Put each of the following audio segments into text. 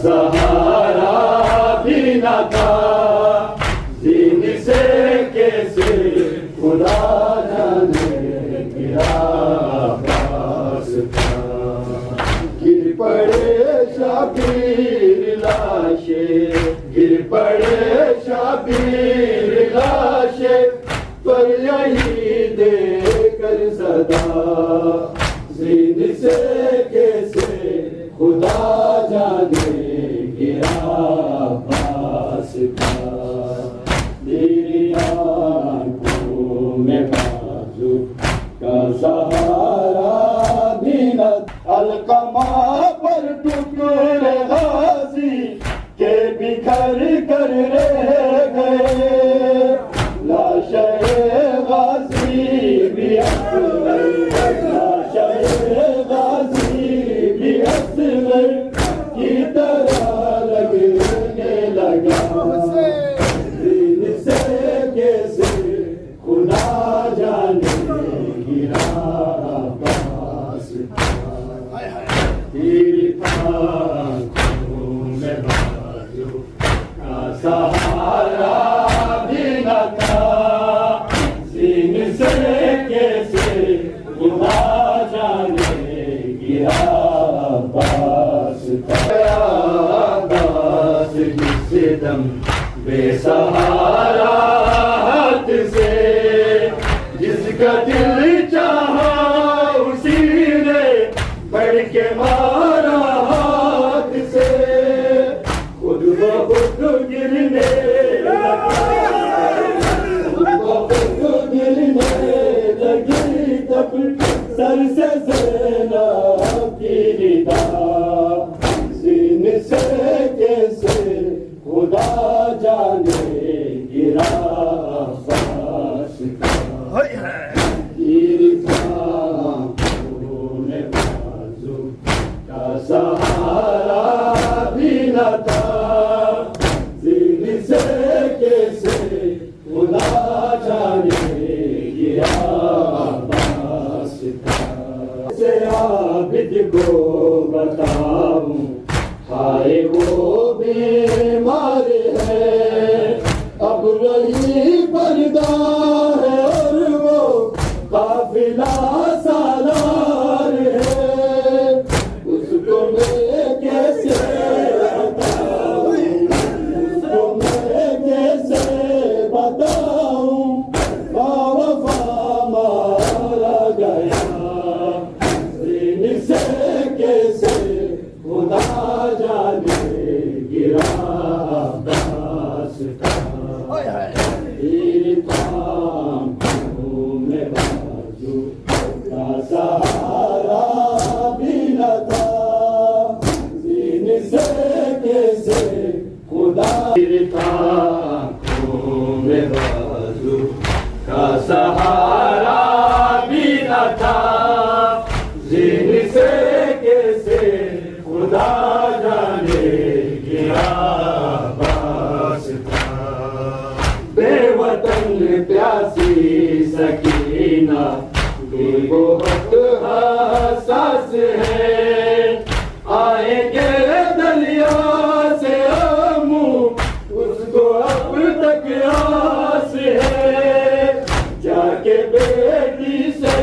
सहारा भी न था, दीन से कैसे खुदा जाने गिरा पास था। गिर पड़े शाबीर लाशे, गिर पड़े शाबीर लाशे, पर यही देकर सदा, जीन से कैसे खुदा जाने गिरा पास था। तेरी आँखों में बाजू का सहारा भी न, अलकमा पर टुकड़े गाजी के बिखर कर रह गए, लाशे गाजी भी असगर, लाशे गाजी भी असगर की तरह लगने लगा। दीन से कैसे खुदा जाने गिरा पास था। तेरी आँखों में बाजू का सहारा भी न था, दीन से कैसे खुदा जाने गिरा पास था। दास जिस दम बेसहारा हाथ से, जिसका दिल चाहा उसी ने बढ़ के मारा हाथ से, खुद ब खुद गिरने लगा, खुद ब खुद गिरने लगी तब सर से सेना की निदा। सीन से कैसे खुदा जाने गिरा पास था। तेरी आँखों में बाजू का सहारा भी न था, सीन से कैसे खुदा जाने गिरा पास था। से आबिद को बताऊं, हाय वो बीमार है, अब रही पर्दा है और वो काफिला सालार है। उसको मैं कैसे बताऊं, उसको मैं कैसे बताऊं, बावफा मारा गया। दीन से कैसे खुदा जाने गिरा पास था। तेरी आँखों में बाजू का सहारा भी न था, दीन से कैसे खुदा। तेरी आँखों में बाजू का सहारा भी न था, दीन से कैसे खुदा जाने गिरा पास था। बेवतन प्यासी सकीना भी बहुत हसास है, आएंगे दलिया से आमू उसको अब तक आस है। जाके बेटी से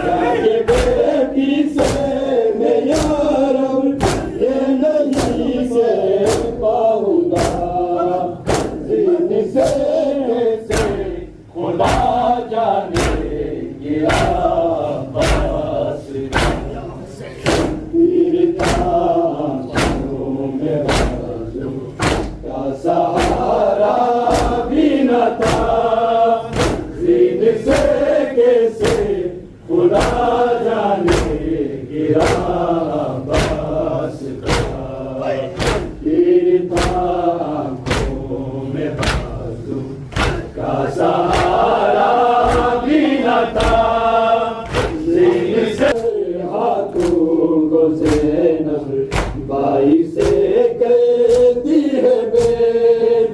जाके बेटी से मैं यार ये नहीं से पाऊंगा। दीन से कैसे खुदा जाने गिरा पास था। तेरी आँखों में बाजू का सहारा भी न था, दीन से कैसे खुदा जाने गिरा पास था। तेरी आँखों में बाजू का सहारा भी न था, दीन से हाथों को ज़ैनब बाई से कहती है बेट,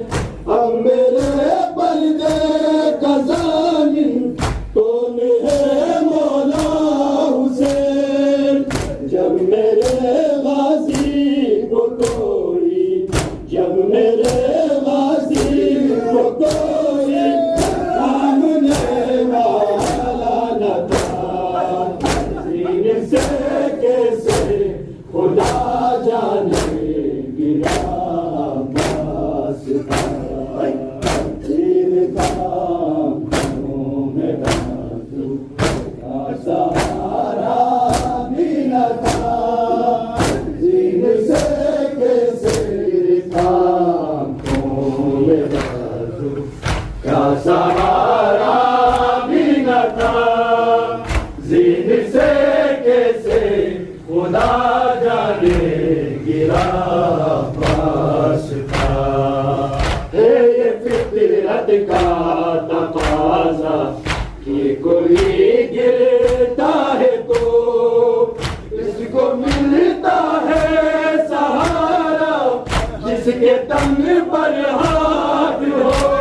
अब मेरे पर्दे का ज़ामिन कौन है मौला हुसैन। जब मैं गाजी को कोई सामने वाला न था सीने से कैसे खुदा जाने गिरा पास था तेरे कामों में बाजू का सहारा भी न था सीने से कैसे कामों में बाजू का सहारा भी न था सीने से कैसे खुदा जाने गिरा पास था ये फितरत का तकाजा कि कोई गिरता है तो इसको मिलता है सहारा जिसके तन पर हाथ हो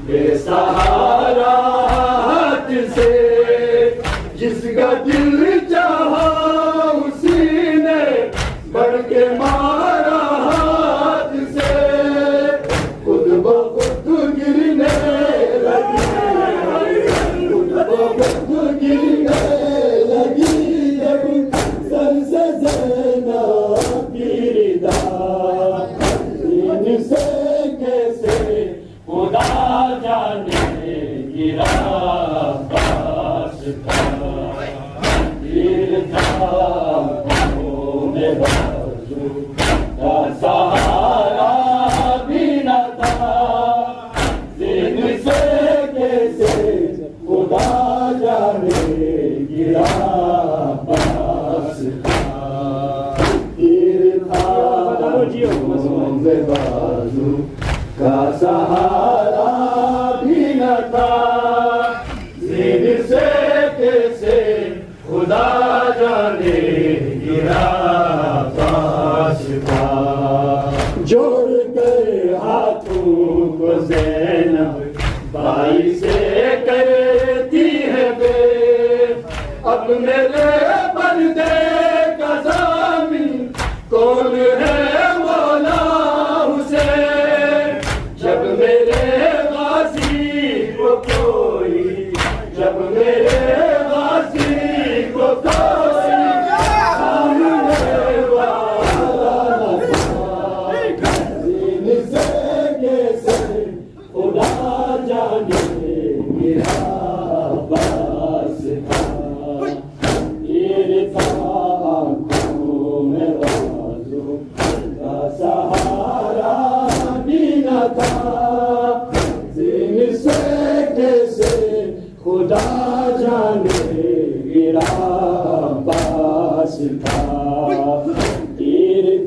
बेसहारा हाथ से जिसका दिल चाहा उसी ने बढ़ के मारा हाथ से खुद ब खुद गिरने लगी खुद ब खुद गिरने लगी जब सर से जना गिरदा इनसे कैसे खुदा जाने गिरा पास था गिरता में बाजू का सहारा भी न था दिन से कैसे खुदा जाने गिरा पास था गिरता में बाजू का सहारा भी न था जिन से कैसे खुदा जाने गिरा पास था जोड़ कर हाथों को ज़ैनब भाई से करती है बे अब मेरे पर्दे का ज़ामिन कौन है मौला हुसैन जब मेरे गाजी को कोई जब मेरे गाजी को कोई सामने वाला न था इनसे कैसे खुदा जाने गिरा पास था तेरे आँखों में बाजू का सहारा भी न था जिनसे कैसे खुदा जाने गिरा पास था तेरे